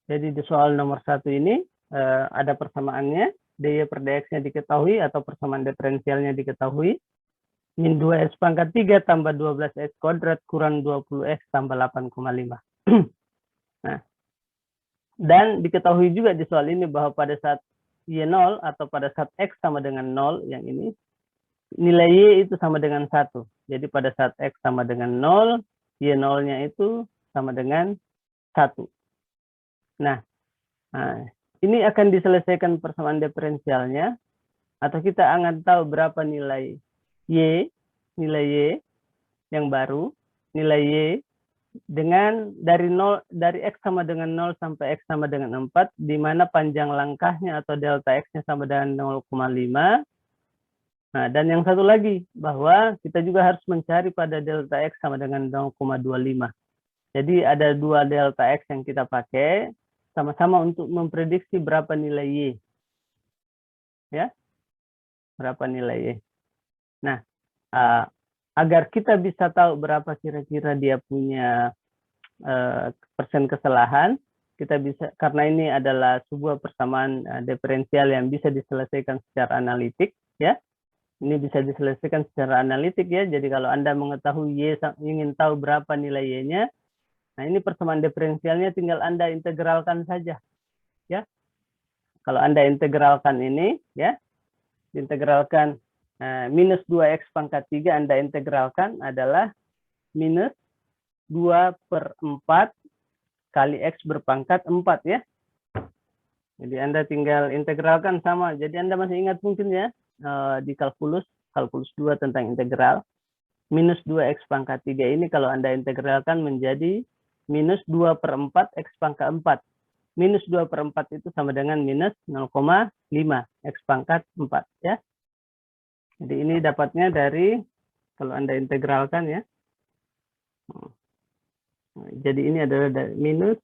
Jadi di soal nomor 1 ini ada persamaannya, dy per dx-nya diketahui atau persamaan diferensialnya diketahui. Min 2x pangkat 3 tambah 12x kuadrat kurang 20x tambah 8,5. Nah, dan diketahui juga di soal ini bahwa pada saat y0 atau pada saat x sama dengan 0, yang ini, nilai y itu sama dengan 1. Jadi pada saat x sama dengan 0, y0-nya itu sama dengan 1. Nah, ini akan diselesaikan persamaan diferensialnya, atau kita akan tahu berapa nilai y yang baru, nilai y dengan dari x sama dengan 0 sampai x sama dengan 4, di mana panjang langkahnya atau delta x-nya sama dengan 0,5. Nah, dan yang satu lagi, bahwa kita juga harus mencari pada delta x sama dengan 0,25. Jadi ada dua delta x yang kita pakai, sama-sama untuk memprediksi berapa nilai y. Ya, berapa nilai y. Nah, agar kita bisa tahu berapa kira-kira dia punya persen kesalahan, kita bisa, karena ini adalah sebuah persamaan diferensial yang bisa diselesaikan secara analitik, ya. Ini bisa diselesaikan secara analitik, ya. Jadi kalau Anda mengetahui y, ingin tahu berapa nilai y-nya, nah ini persamaan diferensialnya tinggal Anda integralkan saja, ya. Kalau Anda integralkan ini, ya, integralkan minus 2x pangkat 3, Anda integralkan adalah minus 2/4 kali x berpangkat 4, ya. Jadi Anda tinggal integralkan sama. Jadi Anda masih ingat mungkin, ya, di kalkulus 2 tentang integral. Minus 2x pangkat 3 ini kalau Anda integralkan menjadi minus 2/4 x pangkat 4. Minus 2/4 itu sama dengan minus 0,5 x pangkat 4, ya. Jadi ini dapatnya dari, kalau Anda integralkan, ya. Jadi ini adalah dari minus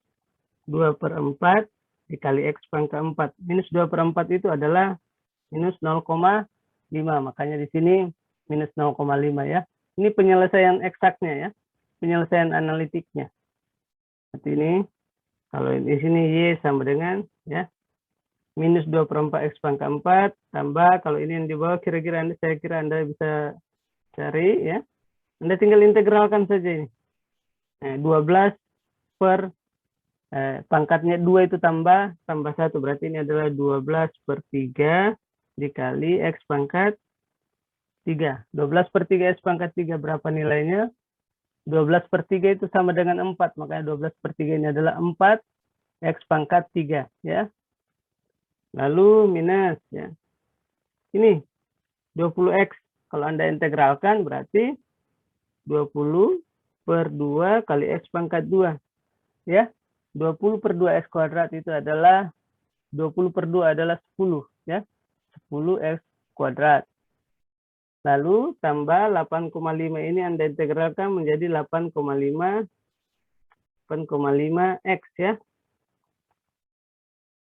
2/4 dikali x pangkat 4. Minus 2/4 itu adalah minus 0,5. Makanya di sini minus 0,5, ya. Ini penyelesaian eksaknya, ya. Penyelesaian analitiknya. Seperti ini. Kalau di sini y sama dengan, ya, minus 2/4 x pangkat 4 tambah, kalau ini yang di bawah kira-kira saya kira Anda bisa cari, ya. Anda tinggal integralkan saja ini. 12 per pangkatnya 2 itu tambah 1, berarti ini adalah 12/3 dikali x pangkat 3. 12/3 x pangkat 3 berapa nilainya? 12/3 itu sama dengan 4, makanya 12/3 ini adalah 4 x pangkat 3, ya. Lalu minus, ya. Ini 20x, kalau Anda integralkan berarti 20/2 kali x pangkat 2, ya. 20/2 x kuadrat itu adalah 20/2 adalah 10, ya. 10x kuadrat. Lalu tambah 8,5 ini Anda integralkan menjadi 8,5 x, ya.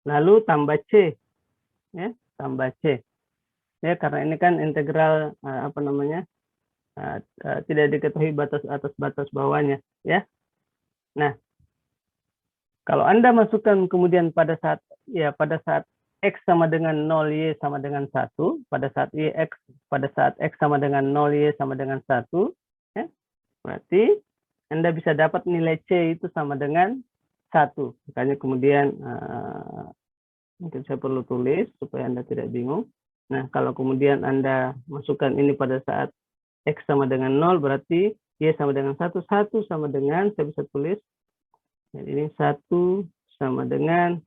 Lalu tambah c, ya, tambah c. Ya, karena ini kan integral tidak diketahui batas atas batas bawahnya, ya. Nah, kalau Anda masukkan kemudian pada saat x sama dengan 0, y sama dengan 1, pada saat x sama dengan 0, y sama dengan 1, ya, berarti Anda bisa dapat nilai c itu sama dengan 1. Makanya kemudian mungkin saya perlu tulis supaya Anda tidak bingung. Nah, kalau kemudian Anda masukkan ini pada saat x sama dengan 0, berarti y sama dengan 1, 1 sama dengan, saya bisa tulis, jadi ini 1 sama dengan,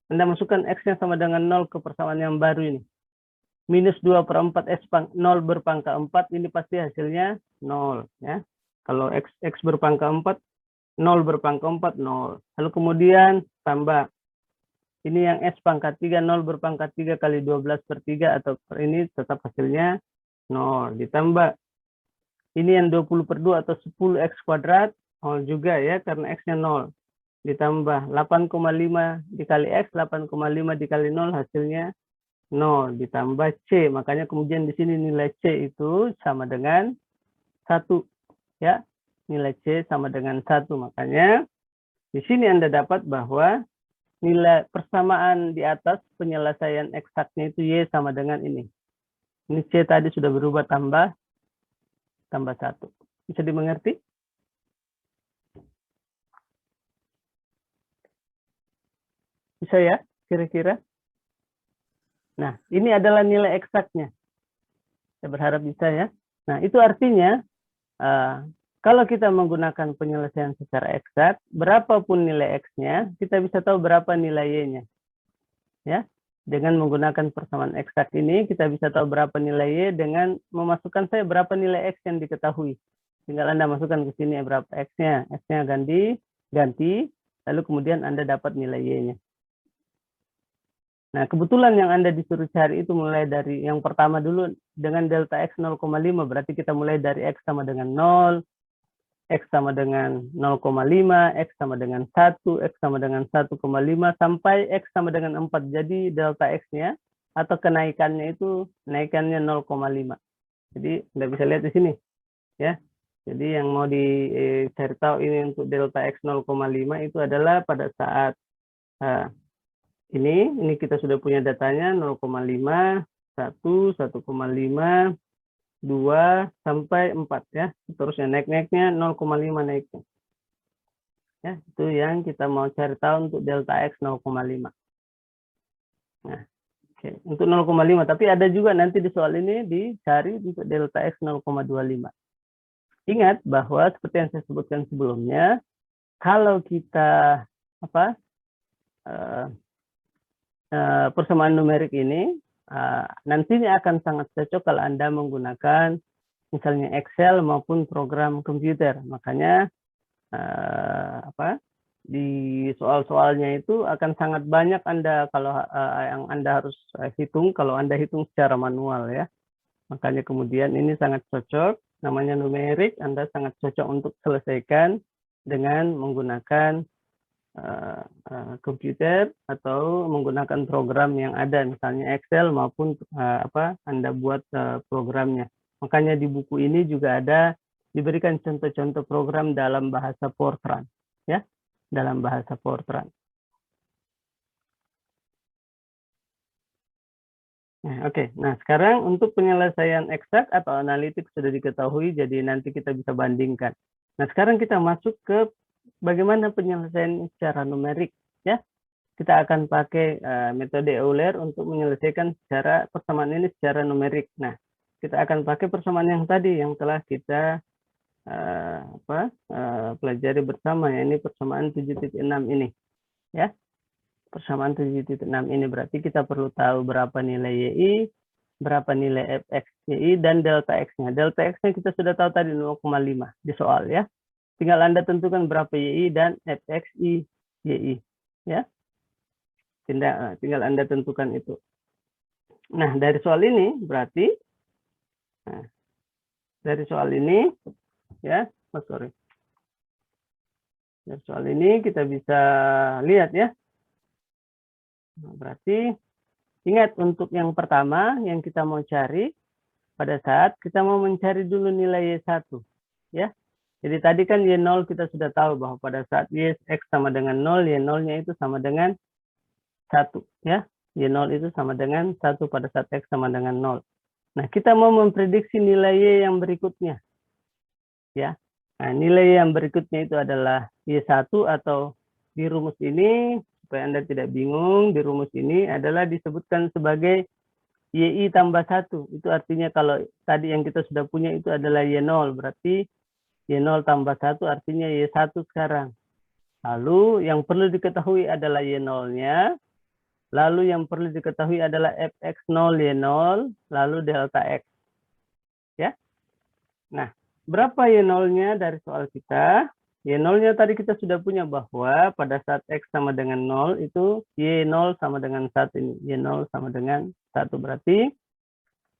Anda masukkan x-nya sama dengan 0 ke persamaan yang baru ini. Minus 2/4 0 berpangkat 4, ini pasti hasilnya 0, ya. Kalau x berpangkat 4, 0 berpangkat 4, 0. Lalu kemudian tambah. Ini yang s pangkat 3, 0 berpangkat 3 kali 12/3, atau ini tetap hasilnya 0. Ditambah. Ini yang 20/2 atau 10x kuadrat, 0 juga, ya, karena x-nya 0. Ditambah 8,5 dikali x, 8,5 dikali 0 hasilnya 0. Ditambah c, makanya kemudian di sini nilai c itu sama dengan 1, ya. Nilai c sama dengan 1, makanya di sini Anda dapat bahwa nilai persamaan di atas penyelesaian eksaknya itu Y sama dengan ini. Ini C tadi sudah berubah tambah 1. Bisa dimengerti? Bisa ya, kira-kira? Nah, ini adalah nilai eksaknya. Saya berharap bisa ya. Nah, itu artinya kalau kita menggunakan penyelesaian secara eksak, berapapun nilai X-nya, kita bisa tahu berapa nilai Y-nya. Ya, dengan menggunakan persamaan eksak ini, kita bisa tahu berapa nilai Y dengan memasukkan saya berapa nilai X yang diketahui. Tinggal Anda masukkan ke sini berapa X-nya. X-nya ganti, lalu kemudian Anda dapat nilai Y-nya. Nah, kebetulan yang Anda disuruh cari itu mulai dari yang pertama dulu dengan delta X 0,5, berarti kita mulai dari X sama dengan 0, X sama dengan 0,5, X sama dengan 1, X sama dengan 1,5, sampai X sama dengan 4. Jadi delta X-nya atau kenaikannya itu naikannya 0,5. Jadi Anda bisa lihat di sini. Ya. Jadi yang mau dicari tahu ini untuk delta X 0,5 itu adalah pada saat ini kita sudah punya datanya 0,5, 1, 1,5, 2 sampai 4 ya. Seterusnya naiknya 0,5 naiknya. Ya, itu yang kita mau cari tahu untuk delta X 0,5. Nah, oke. Untuk 0,5, tapi ada juga nanti di soal ini dicari untuk delta X 0,25. Ingat bahwa seperti yang saya sebutkan sebelumnya, kalau kita persamaan numerik ini nantinya akan sangat cocok kalau Anda menggunakan misalnya Excel maupun program komputer. Makanya di soal-soalnya itu akan sangat banyak Anda kalau yang Anda harus hitung kalau Anda hitung secara manual ya. Makanya kemudian ini sangat cocok, namanya numerik, Anda sangat cocok untuk selesaikan dengan menggunakan komputer atau menggunakan program yang ada, misalnya Excel maupun Anda buat programnya. Makanya di buku ini juga ada diberikan contoh-contoh program dalam bahasa Fortran, ya, dalam bahasa Fortran. Nah, oke. Nah, sekarang untuk penyelesaian eksak atau analitik sudah diketahui, jadi nanti kita bisa bandingkan. Nah, sekarang kita masuk ke bagaimana penyelesaian secara numerik, ya. Kita akan pakai metode Euler untuk menyelesaikan secara persamaan ini secara numerik. Nah, kita akan pakai persamaan yang tadi yang telah kita pelajari bersama, ya, ini persamaan 7.6 ini, ya. Persamaan 7.6 ini berarti kita perlu tahu berapa nilai YI, berapa nilai fx YI, dan delta X-nya. Delta X-nya kita sudah tahu tadi 0,5 di soal ya. Tinggal Anda tentukan berapa YI dan fx YI. Ya. Tinggal Anda tentukan itu. Nah, dari soal ini berarti, dari soal ini, ya, dari soal ini kita bisa lihat ya. Nah, berarti ingat untuk yang pertama yang kita mau cari pada saat kita mau mencari dulu nilai Y1 ya. Jadi tadi kan Y0 kita sudah tahu bahwa pada saat X sama dengan 0, Y0-nya itu sama dengan 1 ya. Y0 itu sama dengan 1 pada saat X sama dengan 0. Nah, kita mau memprediksi nilai Y yang berikutnya. Ya. Nah, nilai yang berikutnya itu adalah Y1 atau di rumus ini, supaya Anda tidak bingung, di rumus ini adalah disebutkan sebagai YI tambah 1. Itu artinya kalau tadi yang kita sudah punya itu adalah Y0, berarti Y0 tambah 1 artinya Y1 sekarang. Lalu yang perlu diketahui adalah Y0-nya, lalu yang perlu diketahui adalah fx0 Y0, lalu delta X. Ya. Nah, berapa Y0-nya dari soal kita? Y0-nya tadi kita sudah punya bahwa pada saat X sama dengan 0 itu Y0 sama dengan 1 ini. Y0 sama dengan 1 berarti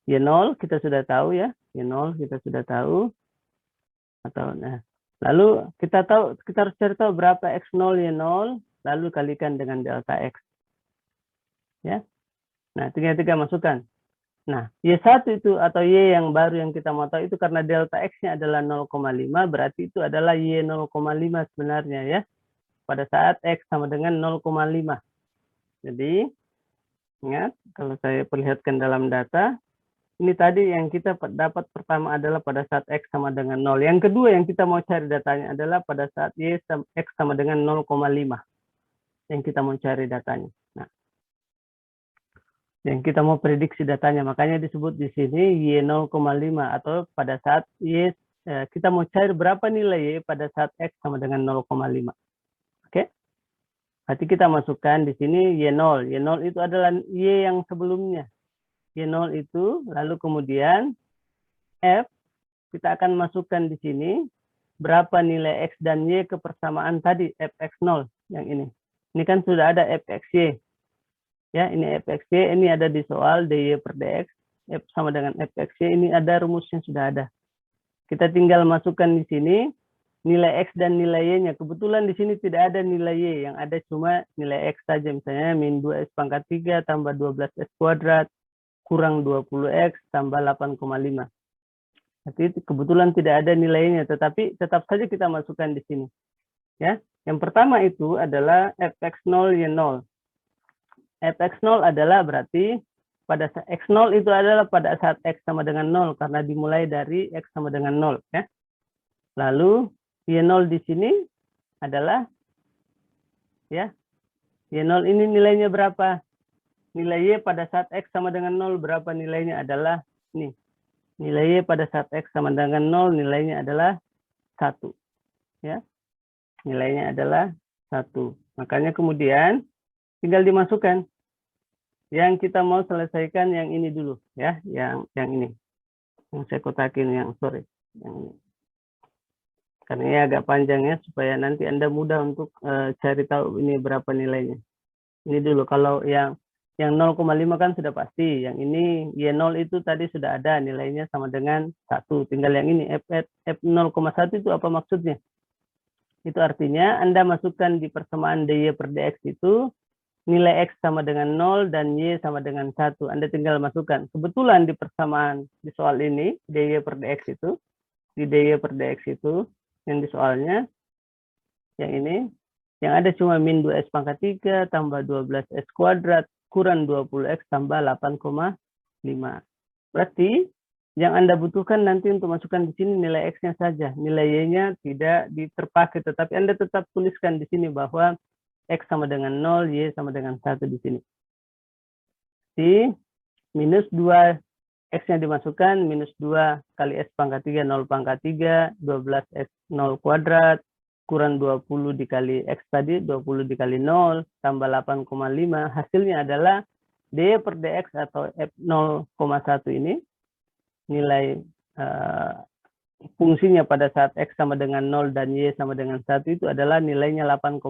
Y0 kita sudah tahu ya. Y0 kita sudah tahu. Nah, lalu kita harus cari tahu berapa X0 Y0 lalu kalikan dengan delta X. Ya. Nah, tiga masukkan. Nah, Y1 itu atau Y yang baru yang kita mau tahu itu karena delta X-nya adalah 0,5, berarti itu adalah Y 0,5 sebenarnya ya. Pada saat X sama dengan 0,5. Jadi, ingat, kalau saya perlihatkan dalam data, ini tadi yang kita dapat pertama adalah pada saat X sama dengan 0. Yang kedua yang kita mau cari datanya adalah pada saat X sama dengan 0,5. Yang kita mau cari datanya. Nah, yang kita mau prediksi datanya, makanya disebut di sini Y 0,5 atau pada saat Y, kita mau cari berapa nilai Y pada saat X sama dengan 0,5. Oke? Berarti kita masukkan di sini Y0. Y0 itu adalah Y yang sebelumnya. Y0 itu, lalu kemudian F, kita akan masukkan di sini berapa nilai X dan Y ke persamaan tadi, Fx0 yang ini. Ini kan sudah ada Fxy. Ya, ini Fxy, ini ada di soal dy per dx, F sama dengan Fxy, ini ada rumusnya sudah ada. Kita tinggal masukkan di sini nilai X dan nilai Y-nya. Kebetulan di sini tidak ada nilai Y, yang ada cuma nilai X saja, misalnya min 2x pangkat 3 tambah 12x kuadrat kurang 20x tambah 8,5. Jadi kebetulan tidak ada nilainya, tetapi tetap saja kita masukkan di sini. Ya, yang pertama itu adalah Fx0 Y0. Fx0 adalah berarti pada saat X0 itu adalah pada saat X sama dengan 0 karena dimulai dari X sama dengan 0 ya. Lalu Y0 di sini adalah ya. Y0 ini nilainya berapa? Nilai Y pada saat X sama dengan 0 berapa nilainya adalah ini. Nilai Y pada saat X sama dengan 0 nilainya adalah 1. Ya. Nilainya adalah 1. Makanya kemudian tinggal dimasukkan. Yang kita mau selesaikan yang ini dulu ya, yang ini. Yang saya kotakin yang yang ini. Karena ini agak panjang ya supaya nanti Anda mudah untuk cari tahu ini berapa nilainya. Ini dulu kalau yang 0,5 kan sudah pasti. Yang ini Y0 itu tadi sudah ada nilainya sama dengan 1. Tinggal yang ini F0,1 itu apa maksudnya? Itu artinya Anda masukkan di persamaan dy per dx itu nilai X sama dengan 0 dan Y sama dengan 1. Anda tinggal masukkan. Kebetulan di persamaan di soal ini, dy per dx itu, di dy per dx itu, yang di soalnya, yang ini, yang ada cuma min 2x pangkat 3 tambah 12x kuadrat kurang 20x tambah 8,5. Berarti yang Anda butuhkan nanti untuk masukkan di sini nilai X-nya saja. Nilai Y-nya tidak terpakai, tetapi Anda tetap tuliskan di sini bahwa X sama dengan 0, Y sama dengan 1 di sini. Di minus 2, X-nya dimasukkan, minus 2 kali S pangkat 3, 0 pangkat 3, 12X 0 kuadrat, kurang 20 dikali X tadi, 20 dikali 0, tambah 8,5. Hasilnya adalah dy per dx atau F0,1 ini, nilai fungsinya pada saat X sama dengan 0 dan Y sama dengan 1 itu adalah nilainya 8,5.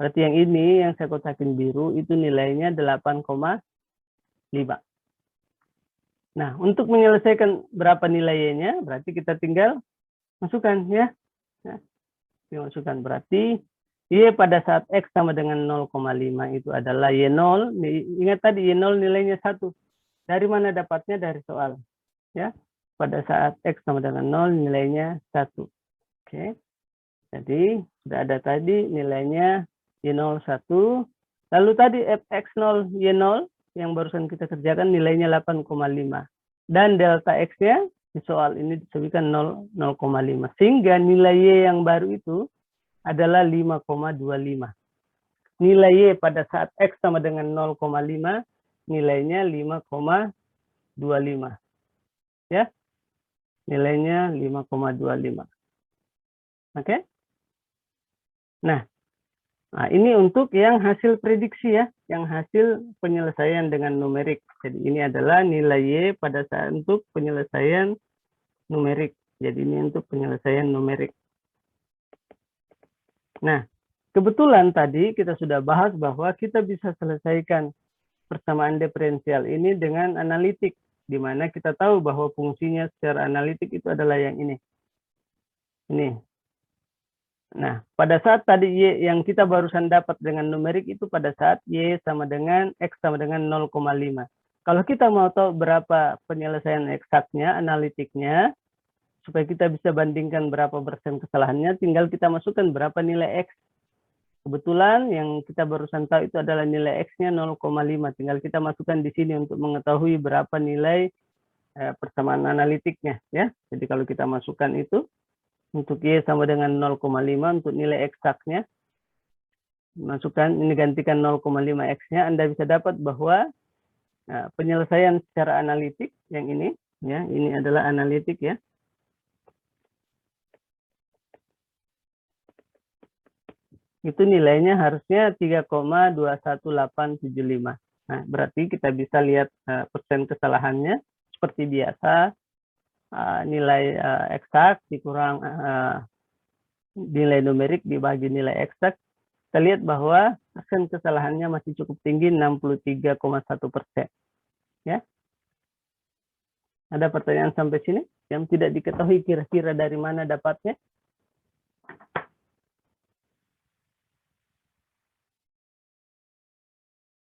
Berarti yang ini yang saya kotakin biru itu nilainya 8,5. Nah, untuk menyelesaikan berapa nilainya, berarti kita tinggal masukkan ya. Nah, masukkan berarti Y pada saat X sama dengan 0,5 itu adalah Y0. Ingat tadi Y0 nilainya 1. Dari mana dapatnya? Dari soal. Ya, pada saat X sama dengan 0 nilainya 1. Oke. Jadi sudah ada tadi nilainya Y0 1. Lalu tadi Fx0 Y0 yang barusan kita kerjakan nilainya 8,5. Dan delta X-nya di soal ini disebutkan 0,5. Sehingga nilai Y yang baru itu adalah 5,25. Nilai Y pada saat X sama dengan 0,5 nilainya 5,25. Ya. Nilainya 5,25. Oke. Nah, ini untuk yang hasil prediksi ya, yang hasil penyelesaian dengan numerik. Jadi ini adalah nilai Y pada saat untuk penyelesaian numerik. Jadi ini untuk penyelesaian numerik. Nah, kebetulan tadi kita sudah bahas bahwa kita bisa selesaikan persamaan diferensial ini dengan analitik, di mana kita tahu bahwa fungsinya secara analitik itu adalah yang ini. Ini. Nah, pada saat tadi Y yang kita barusan dapat dengan numerik itu pada saat Y sama dengan X sama dengan 0,5. Kalau kita mau tahu berapa penyelesaian eksaknya, analitiknya, supaya kita bisa bandingkan berapa persen kesalahannya, tinggal kita masukkan berapa nilai X. Kebetulan yang kita barusan tahu itu adalah nilai X-nya 0,5. Tinggal kita masukkan di sini untuk mengetahui berapa nilai persamaan analitiknya. Ya. Jadi kalau kita masukkan itu, untuk Y sama dengan 0,5, untuk nilai eksaknya, masukkan, ini gantikan 0,5 X-nya, Anda bisa dapat bahwa penyelesaian secara analitik yang ini, ya, ini adalah analitik ya. Itu nilainya harusnya 3,21875. Nah, berarti kita bisa lihat persen kesalahannya seperti biasa, nilai eksak dikurang nilai numerik dibagi nilai eksak. Kita lihat bahwa persen kesalahannya masih cukup tinggi, 63,1%. Ya. Ada pertanyaan sampai sini yang tidak diketahui kira-kira dari mana dapatnya?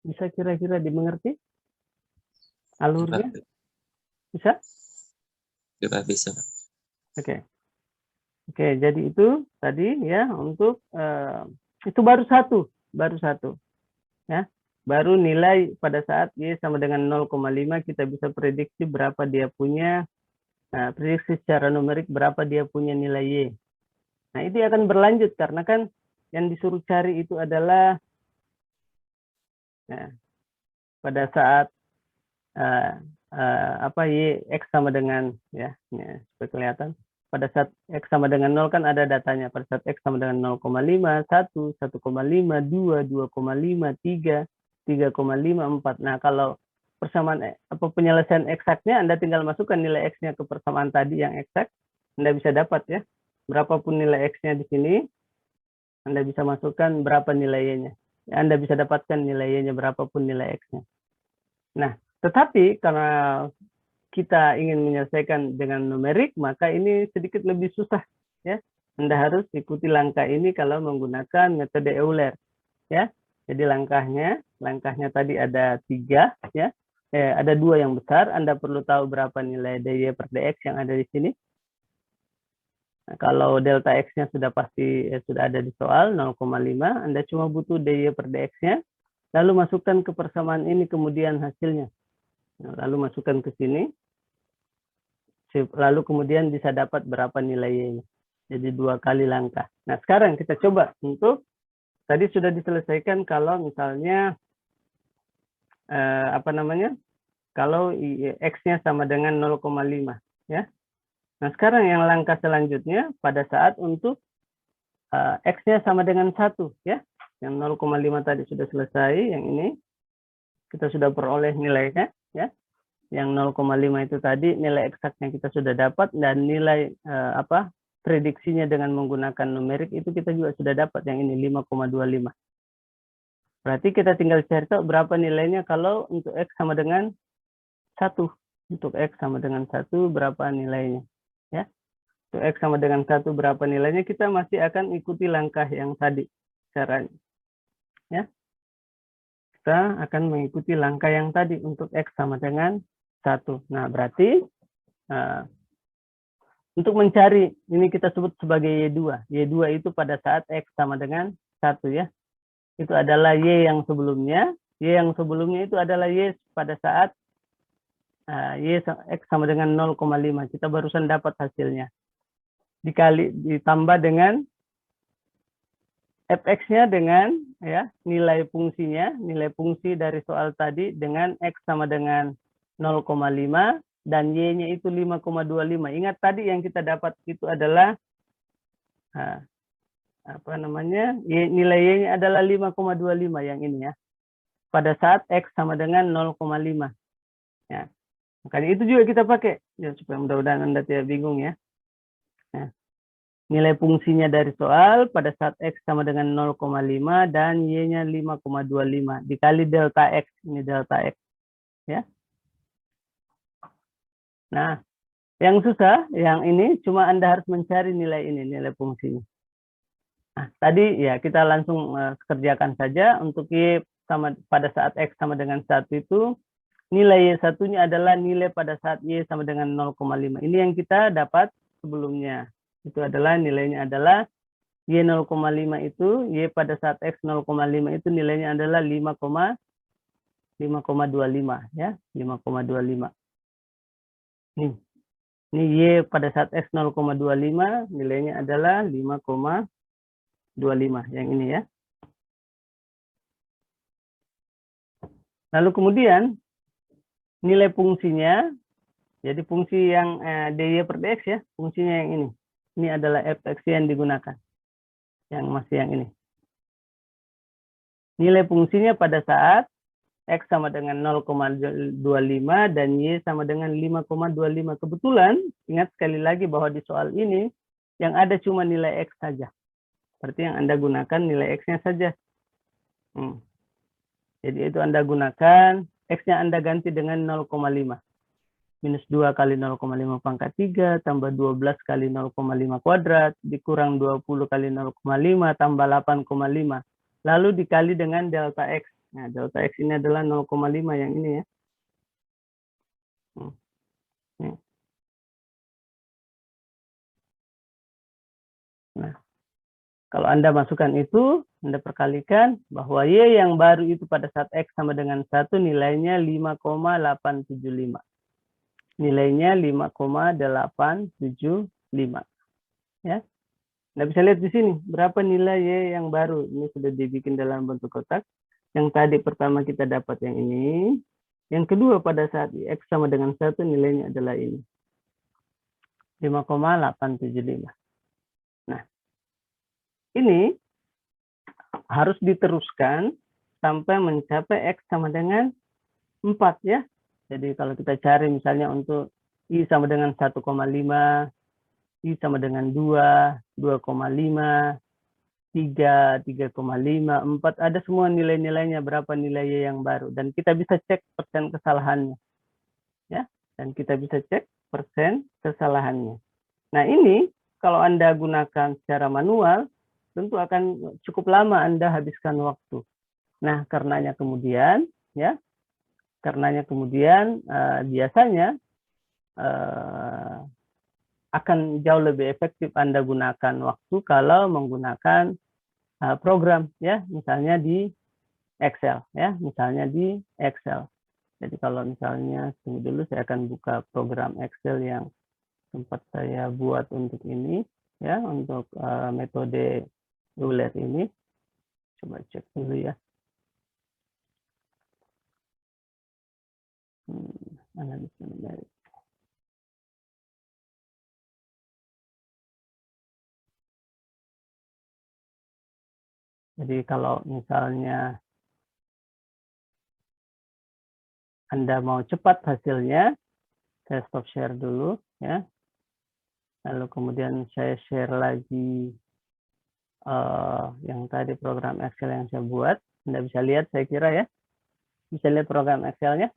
Bisa kira-kira dimengerti alurnya? Bisa? Juga bisa. Oke. Oke, jadi itu tadi ya untuk itu baru satu, ya. Baru nilai pada saat Y sama dengan 0,5 kita bisa prediksi berapa dia punya, prediksi secara numerik berapa dia punya nilai Y. Nah, itu akan berlanjut karena kan yang disuruh cari itu adalah pada saat Y X sama dengan ya supaya kelihatan. Pada saat X sama dengan 0 kan ada datanya. Pada saat X sama dengan 0,5, 1, 1,5, 2, 2,5, 3, 3,5, 4. Nah, kalau persamaan penyelesaian eksaknya, Anda tinggal masukkan nilai X-nya ke persamaan tadi yang eksak, Anda bisa dapat ya. Berapapun nilai X-nya di sini, Anda bisa masukkan berapa nilainya. Anda bisa dapatkan nilainya berapapun nilai X-nya. Nah, tetapi karena kita ingin menyelesaikan dengan numerik, maka ini sedikit lebih susah ya. Anda harus ikuti langkah ini kalau menggunakan metode Euler ya. Jadi langkahnya tadi ada 3 ya. Ada 2 yang besar. Anda perlu tahu berapa nilai dy per dx yang ada di sini. Nah, kalau delta x-nya sudah pasti sudah ada di soal 0,5, Anda cuma butuh dy per dx-nya, lalu masukkan ke persamaan ini kemudian hasilnya. Nah, lalu masukkan ke sini. Lalu kemudian bisa dapat berapa nilainya. Jadi 2 kali langkah. Nah, sekarang kita coba untuk tadi sudah diselesaikan kalau misalnya kalau X-nya sama dengan 0,5 ya. Nah, sekarang yang langkah selanjutnya pada saat untuk X-nya sama dengan 1 ya. Yang 0,5 tadi sudah selesai, yang ini kita sudah peroleh nilainya ya. Yang 0,5 itu tadi nilai eksaknya kita sudah dapat, dan nilai prediksinya dengan menggunakan numerik itu kita juga sudah dapat, yang ini 5,25. Berarti kita tinggal cari tahu berapa nilainya kalau untuk X sama dengan 1. Untuk X sama dengan 1 berapa nilainya ya. Untuk X sama dengan 1 berapa nilainya, kita masih akan ikuti langkah yang tadi caranya ya. Kita akan mengikuti langkah yang tadi untuk X sama dengan 1. Nah, berarti untuk mencari, ini kita sebut sebagai Y2. Y2 itu pada saat X sama dengan 1 ya. Itu adalah Y yang sebelumnya. Y yang sebelumnya itu adalah Y pada saat X sama dengan 0,5. Kita barusan dapat hasilnya. Ditambah dengan fx-nya dengan ya nilai fungsinya, nilai fungsi dari soal tadi dengan X sama dengan 0,5 dan Y-nya itu 5,25. Ingat tadi yang kita dapat itu adalah nilai Y-nya adalah 5,25 yang ini ya. Pada saat X sama dengan 0,5. Ya. Makanya itu juga kita pakai ya, supaya mudah-mudahan Anda tidak bingung ya. Nah, nilai fungsinya dari soal pada saat X sama dengan 0,5 dan Y-nya 5,25 dikali delta X, ini delta X ya. Nah, yang susah, yang ini cuma Anda harus mencari nilai ini, nilai fungsinya. Nah, tadi ya kita langsung kerjakan saja. Untuk Y pada saat X sama dengan 1 itu, nilai Y1-nya adalah nilai pada saat Y sama dengan 0,5. Ini yang kita dapat sebelumnya. Itu adalah nilainya adalah Y 0,5 itu, Y pada saat X 0,5 itu nilainya adalah 5,25 ya, 5,25. Ini Y pada saat X 0,25 nilainya adalah 5,25 yang ini ya. Lalu kemudian nilai fungsinya, jadi fungsi yang dy per dx ya, fungsinya yang ini. Ini adalah fx yang digunakan. Yang masih yang ini. Nilai fungsinya pada saat X sama dengan 0,25 dan Y sama dengan 5,25. Kebetulan, ingat sekali lagi bahwa di soal ini, yang ada cuma nilai X saja. Berarti yang Anda gunakan nilai X-nya saja. Jadi itu Anda gunakan, X-nya Anda ganti dengan 0,5. Minus 2 kali 0,5 pangkat 3, tambah 12 kali 0,5 kuadrat, dikurang 20 kali 0,5, tambah 8,5. Lalu dikali dengan delta X. Nah, delta X ini adalah 0,5 yang ini ya. Nah, kalau Anda masukkan itu, Anda perkalikan bahwa Y yang baru itu pada saat X sama dengan 1 nilainya 5,875. Nilainya 5,875. Ya. Anda bisa lihat di sini, berapa nilai Y yang baru. Ini sudah dibikin dalam bentuk kotak. Yang tadi pertama kita dapat yang ini. Yang kedua pada saat X sama dengan 1 nilainya adalah ini. 5,875. Nah, ini harus diteruskan sampai mencapai X sama dengan 4 ya. Jadi kalau kita cari misalnya untuk I sama dengan 1,5, I sama dengan 2, 2,5, 3, 3,5, 4, ada semua nilai-nilainya, berapa nilai Y yang baru. Dan kita bisa cek persen kesalahannya. Ya, dan kita bisa cek persen kesalahannya. Nah ini, kalau Anda gunakan secara manual, tentu akan cukup lama Anda habiskan waktu. Nah, karenanya kemudian, ya, biasanya akan jauh lebih efektif Anda gunakan waktu kalau menggunakan program ya, misalnya di Excel ya, misalnya di Excel. Jadi kalau misalnya tunggu dulu, saya akan buka program Excel yang sempat saya buat untuk ini ya, untuk metode Euler ini. Coba cek dulu ya. Analisa numerik. Jadi kalau misalnya Anda mau cepat hasilnya, saya stop share dulu ya. Lalu kemudian saya share lagi yang tadi program Excel yang saya buat. Anda bisa lihat, saya kira ya. Bisa lihat program Excel-nya?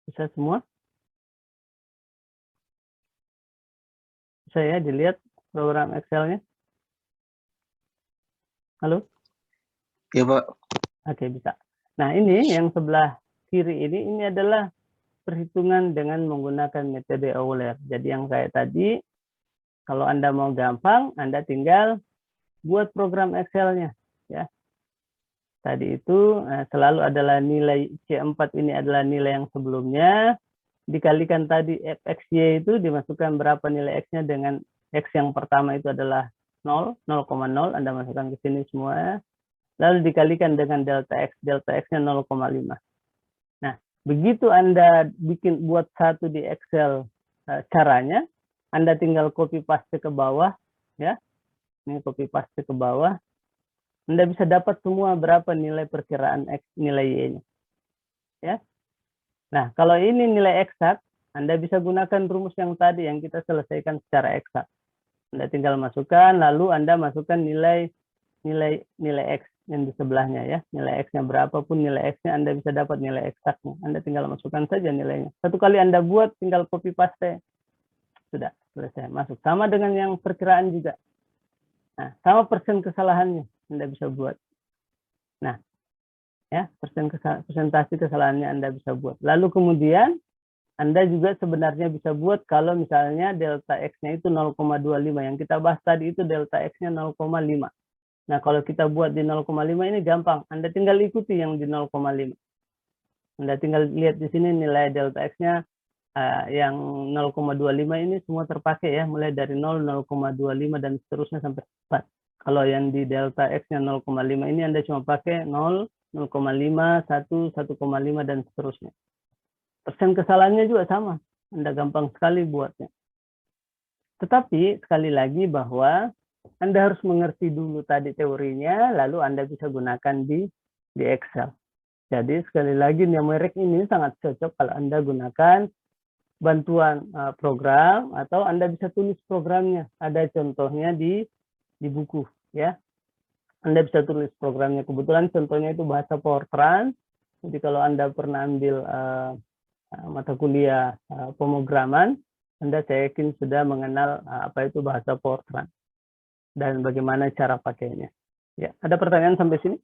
Bisa semua? Bisa ya dilihat program Excel-nya? Halo? Ya, Pak. Oke, bisa. Nah, ini yang sebelah kiri ini adalah perhitungan dengan menggunakan metode Euler. Jadi yang kayak tadi, kalau Anda mau gampang, Anda tinggal buat program Excel-nya. Ya. Tadi itu selalu adalah nilai C4 ini adalah nilai yang sebelumnya, dikalikan tadi fxy itu dimasukkan berapa nilai X-nya dengan X yang pertama itu adalah 0, 0,0, Anda masukkan ke sini semua. Lalu dikalikan dengan delta X-nya 0,5. Nah, begitu Anda buat satu di Excel caranya, Anda tinggal copy paste ke bawah, ya. Ini copy paste ke bawah. Anda bisa dapat semua berapa nilai perkiraan X, nilai Y-nya. Ya. Nah, kalau ini nilai eksak, Anda bisa gunakan rumus yang tadi yang kita selesaikan secara eksak. Anda tinggal masukkan, lalu Anda masukkan nilai X yang di sebelahnya ya. Nilai X-nya berapapun nilai X-nya, Anda bisa dapat nilai eksaknya. Anda tinggal masukkan saja nilainya. Satu kali Anda buat, tinggal copy paste. Sudah, selesai. Masuk. Sama dengan yang perkiraan juga. Nah, sama persen kesalahannya Anda bisa buat. Nah, ya, persentase kesalahannya Anda bisa buat. Lalu kemudian Anda juga sebenarnya bisa buat kalau misalnya delta X-nya itu 0,25. Yang kita bahas tadi itu delta X-nya 0,5. Nah, kalau kita buat di 0,5 ini gampang. Anda tinggal ikuti yang di 0,5. Anda tinggal lihat di sini nilai delta X-nya yang 0,25 ini semua terpakai ya, mulai dari 0, 0,25 dan seterusnya sampai 4. Kalau yang di delta X-nya 0,5 ini Anda cuma pakai 0, 0,5, 1, 1,5 dan seterusnya. Persen kesalahannya juga sama. Anda gampang sekali buatnya. Tetapi sekali lagi bahwa Anda harus mengerti dulu tadi teorinya, lalu Anda bisa gunakan di Excel. Jadi sekali lagi numerik ini sangat cocok kalau Anda gunakan bantuan program atau Anda bisa tulis programnya. Ada contohnya di buku ya. Anda bisa tulis programnya. Kebetulan contohnya itu bahasa Fortran. Jadi kalau Anda pernah ambil mata kuliah pemrograman, Anda saya yakin sudah mengenal apa itu bahasa Fortran dan bagaimana cara pakainya. Ya, ada pertanyaan sampai sini?